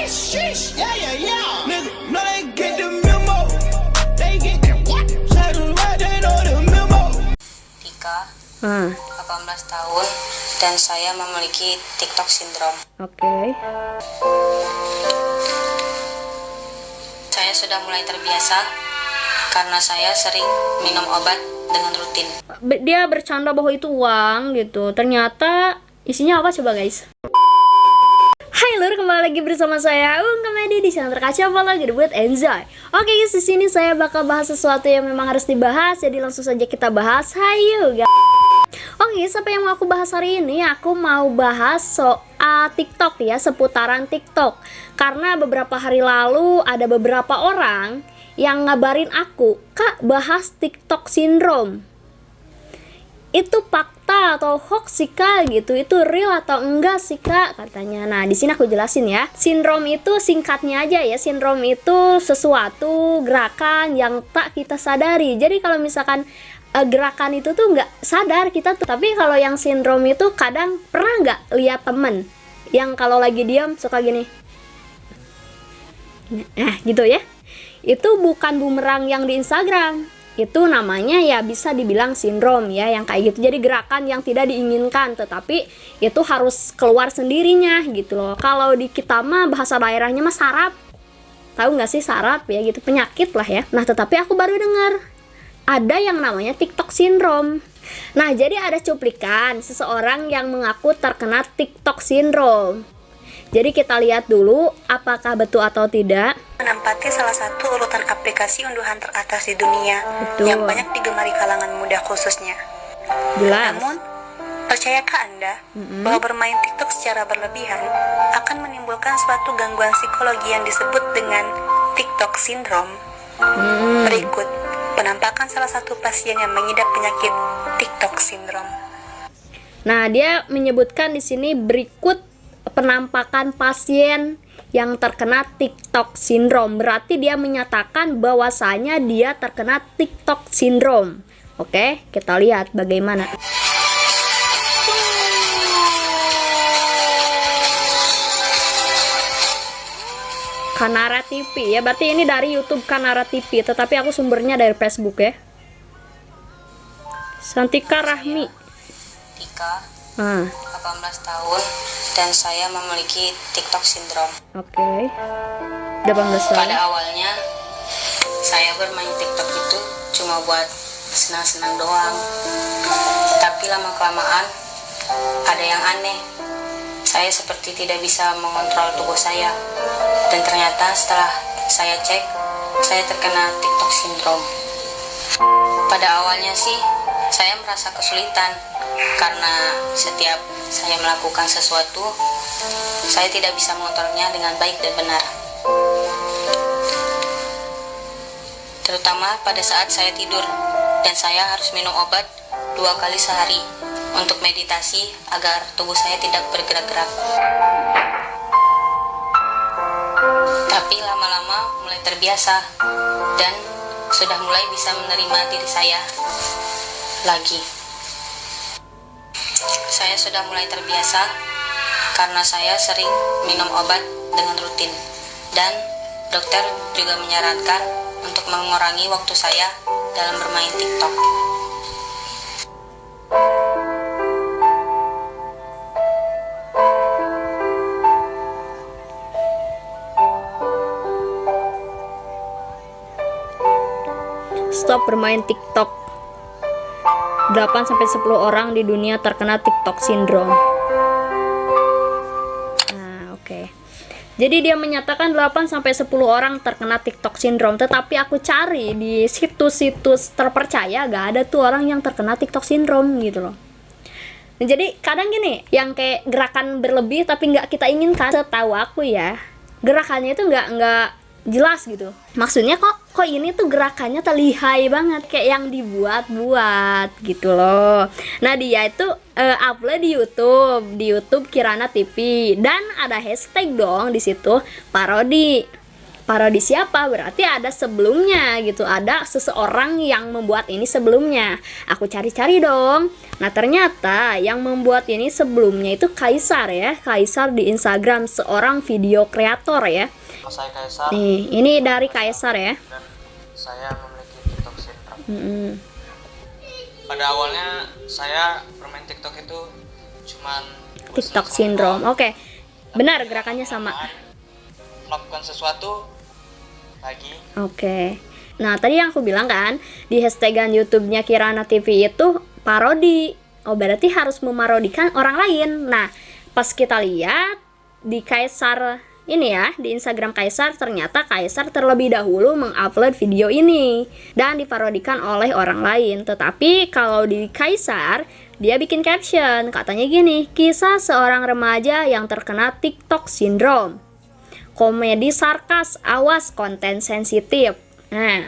Yeah, yeah, yeah. Nigga, no, they get the memo. They get the what? Say the right, they know the memo. Tika, 18 tahun, dan saya memiliki TikTok syndrome. Oke. Saya sudah mulai terbiasa karena saya sering minum obat dengan rutin. Dia bercanda bahwa itu uang gitu. Ternyata isinya apa coba guys? Hai lur, kembali lagi bersama saya Komedi di channel terkacau lagi buat enjoy. Oke guys, di sini saya bakal bahas sesuatu yang memang harus dibahas, jadi langsung saja kita bahas. Hayu guys. Oke, apa yang mau aku bahas hari ini? Aku mau bahas soal TikTok ya, seputaran TikTok. Karena beberapa hari lalu ada beberapa orang yang ngabarin aku, "Kak, bahas TikTok syndrome. Itu fakta atau hoax sih Kak gitu, itu real atau enggak sih Kak?" katanya. Nah, di sini aku jelasin ya. Sindrom itu singkatnya aja ya, sindrom itu sesuatu gerakan yang tak kita sadari. Jadi kalau misalkan gerakan itu tuh nggak sadar kita tuh. Tapi kalau yang sindrom itu kadang pernah nggak lihat temen yang kalau lagi diam suka gini, nah gitu ya. Itu bukan bumerang yang di Instagram. Itu namanya ya bisa dibilang sindrom ya, yang kayak gitu. Jadi gerakan yang tidak diinginkan, tetapi itu harus keluar sendirinya gitu loh. Kalau di kita mah bahasa daerahnya mah saraf. Tahu nggak sih saraf ya gitu, penyakit lah ya. Nah, tetapi aku baru dengar ada yang namanya TikTok syndrome. Nah, jadi ada cuplikan seseorang yang mengaku terkena TikTok syndrome. Jadi kita lihat dulu apakah betul atau tidak. Menempati salah satu urutan aplikasi unduhan teratas di dunia. Betul. Yang banyak digemari kalangan muda khususnya. Jelas. Namun, percayakah Anda bahwa bermain TikTok secara berlebihan akan menimbulkan suatu gangguan psikologi yang disebut dengan TikTok syndrome? Berikut penampakan salah satu pasien yang mengidap penyakit TikTok syndrome. Nah, dia menyebutkan di sini berikut penampakan pasien yang terkena TikTok syndrome. Berarti dia menyatakan bahwasanya dia terkena TikTok syndrome. Oke, kita lihat bagaimana. Kanara TV ya, berarti ini dari YouTube Kanara TV, tetapi aku sumbernya dari Facebook ya. Santika Rahmi. Tika, 18 Ah, tahun, dan saya memiliki TikTok syndrome. oke. 18 tahun. Pada awalnya, saya bermain TikTok itu cuma buat senang-senang doang. Tapi lama-kelamaan, ada yang aneh. Saya seperti tidak bisa mengontrol tubuh saya. Dan ternyata setelah saya cek, saya terkena TikTok syndrome. Pada awalnya sih, saya merasa kesulitan. Karena setiap saya melakukan sesuatu, saya tidak bisa mengontrolnya dengan baik dan benar. Terutama pada saat saya tidur, dan saya harus minum obat 2 kali sehari untuk meditasi agar tubuh saya tidak bergerak-gerak. Tapi lama-lama mulai terbiasa dan sudah mulai bisa menerima diri saya lagi. Saya sudah mulai terbiasa karena saya sering minum obat dengan rutin, dan dokter juga menyarankan untuk mengurangi waktu saya dalam bermain TikTok. Stop bermain TikTok. 8-10 orang di dunia terkena TikTok syndrome. Nah, oke. Jadi dia menyatakan 8-10 orang terkena TikTok syndrome, tetapi aku cari di situs-situs terpercaya gak ada tuh orang yang terkena TikTok syndrome gitu loh. Nah, jadi kadang gini, yang kayak gerakan berlebih tapi nggak kita inginkan, setahu aku ya, gerakannya itu nggak jelas gitu. Maksudnya kok ini tuh gerakannya terlihai banget, kayak yang dibuat-buat gitu loh. Nah, dia itu upload di YouTube Kirana TV, dan ada hashtag dong di situ, parodi. parodi siapa? Berarti ada sebelumnya gitu, ada seseorang yang membuat ini sebelumnya. Aku cari-cari dong. Nah ternyata yang membuat ini sebelumnya itu Kaisar ya, Kaisar di Instagram, seorang video kreator ya. Saya Kaisar. Nih, ini dari Kaisar ya. Dan saya memiliki TikTok syndrome. Pada awalnya saya bermain TikTok itu cuman TikTok syndrome. Oke. Benar, gerakannya sama. melakukan sesuatu lagi. Oke. Nah, tadi yang aku bilang kan, di hashtagan YouTube-nya Kirana TV itu parodi. Oh, berarti harus memarodikan orang lain. Nah, pas kita lihat di Kaisar ini ya, di Instagram Kaisar, ternyata Kaisar terlebih dahulu mengupload video ini dan diparodikan oleh orang lain. Tetapi kalau di Kaisar, dia bikin caption, katanya gini, kisah seorang remaja yang terkena TikTok syndrome. Komedi sarkas, awas konten sensitif. Nah,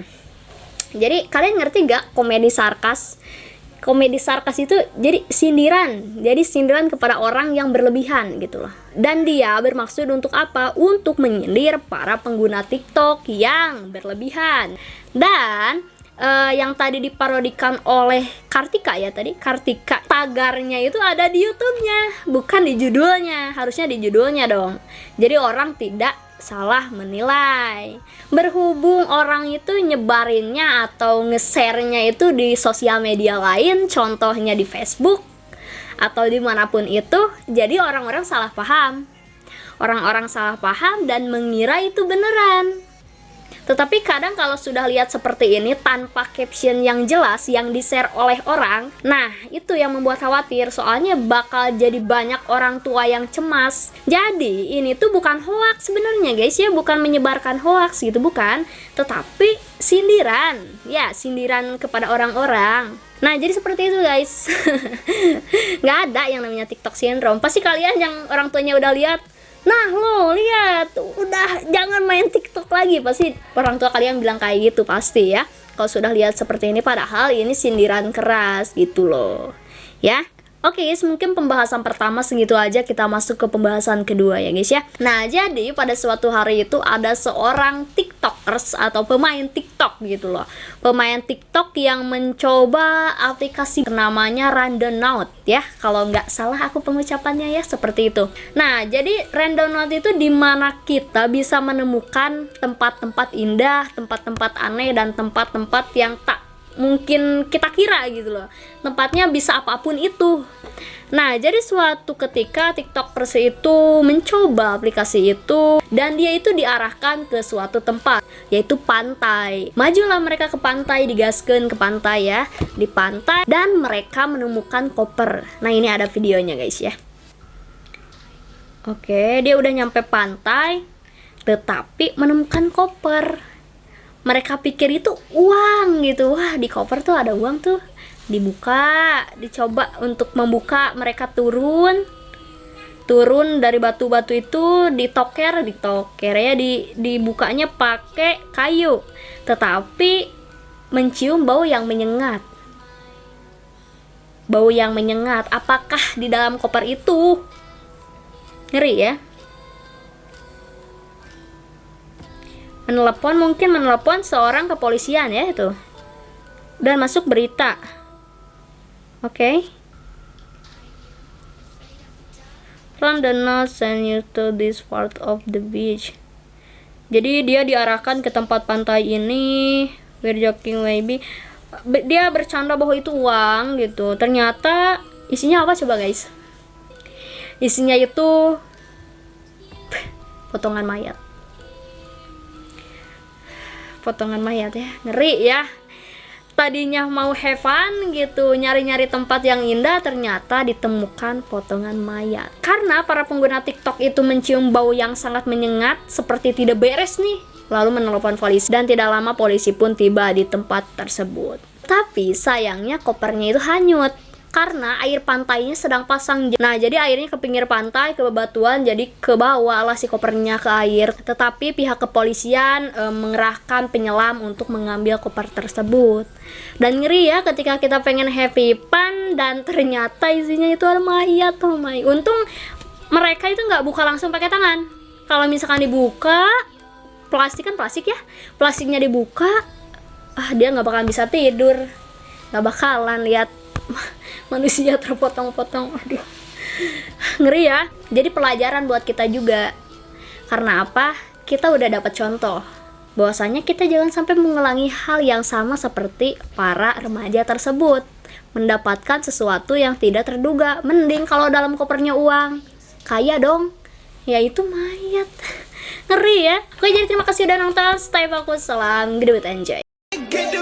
jadi kalian ngerti gak komedi sarkas? Komedi sarkas itu jadi sindiran kepada orang yang berlebihan gitu loh. Dan dia bermaksud untuk apa? Untuk menyindir para pengguna TikTok yang berlebihan. Dan yang tadi diparodikan oleh Kartika ya tadi, Kartika, tagarnya itu ada di YouTube-nya, bukan di judulnya. Harusnya di judulnya dong. Jadi orang tidak salah menilai. Berhubung orang itu nyebarinnya atau nge-share-nya itu di sosial media lain, contohnya di Facebook atau dimanapun itu, jadi orang-orang salah paham. Orang-orang salah paham dan mengira itu beneran. Tetapi kadang kalau sudah lihat seperti ini tanpa caption yang jelas yang di-share oleh orang, nah itu yang membuat khawatir, soalnya bakal jadi banyak orang tua yang cemas. Jadi ini tuh bukan hoax sebenarnya guys ya, bukan menyebarkan hoax gitu, bukan, tetapi sindiran, ya sindiran kepada orang-orang. Nah jadi seperti itu guys. Nggak ada yang namanya TikTok syndrome. Pasti kalian yang orang tuanya udah lihat, nah lo lihat, udah jangan main TikTok lagi, pasti orang tua kalian bilang kayak gitu pasti ya, kalau sudah lihat seperti ini, padahal ini sindiran keras gitu loh ya. Oke guys, mungkin pembahasan pertama segitu aja, kita masuk ke pembahasan kedua ya guys ya. Nah jadi pada suatu hari itu ada seorang tiktokers atau pemain TikTok gitu loh, pemain TikTok yang mencoba aplikasi namanya Randonaut ya, kalau nggak salah aku pengucapannya ya, seperti itu. Nah jadi Randonaut itu dimana kita bisa menemukan tempat-tempat indah, tempat-tempat aneh, dan tempat-tempat yang tak mungkin kita kira gitu loh, tempatnya bisa apapun itu. Nah jadi suatu ketika tiktokers itu mencoba aplikasi itu, dan dia itu diarahkan ke suatu tempat, yaitu pantai. Majulah mereka ke pantai, digaskeun ke pantai ya, di pantai, dan mereka menemukan koper. Nah ini ada videonya guys ya. Oke, dia udah nyampe pantai, tetapi menemukan koper. Mereka pikir itu uang gitu, wah di koper tuh ada uang tuh, dibuka, dicoba untuk membuka, mereka turun dari batu-batu itu, ditoker ya, dibukanya pakai kayu, tetapi mencium bau yang menyengat. Apakah di dalam koper itu? Ngeri ya. Mungkin menelepon seorang kepolisian ya itu, dan masuk berita. Oke. Randonaut send you to this part of the beach. Jadi dia diarahkan ke tempat pantai ini. We're joking maybe. Dia bercanda bahwa itu uang gitu. Ternyata isinya apa coba guys? Isinya itu potongan mayat. Potongan mayat ya, ngeri ya. Tadinya mau have fun gitu, nyari-nyari tempat yang indah, ternyata ditemukan potongan mayat. Karena para pengguna TikTok itu mencium bau yang sangat menyengat, seperti tidak beres nih, lalu menelepon polisi, dan tidak lama polisi pun tiba di tempat tersebut. Tapi sayangnya kopernya itu hanyut karena air pantainya sedang pasang. Nah jadi airnya ke pinggir pantai, ke bebatuan, jadi ke bawah lah si kopernya ke air. Tetapi pihak kepolisian mengerahkan penyelam untuk mengambil koper tersebut. Dan ngeri ya ketika kita pengen happy fun dan ternyata isinya itu ada mayat. Oh my, untung mereka itu nggak buka langsung pakai tangan. Kalau misalkan dibuka, plastik kan plastik ya, plastiknya dibuka, dia nggak bakalan bisa tidur, nggak bakalan lihat manusia terpotong-potong. Aduh, ngeri ya. Jadi pelajaran buat kita juga. Karena apa? Kita udah dapat contoh bahwasanya kita jangan sampai mengulangi hal yang sama seperti para remaja tersebut, mendapatkan sesuatu yang tidak terduga. Mending kalau dalam kopernya uang, kaya dong, yaitu mayat. Ngeri ya. Oke, jadi terima kasih udah nonton. Stay fokus, salam gede enjoy. Get the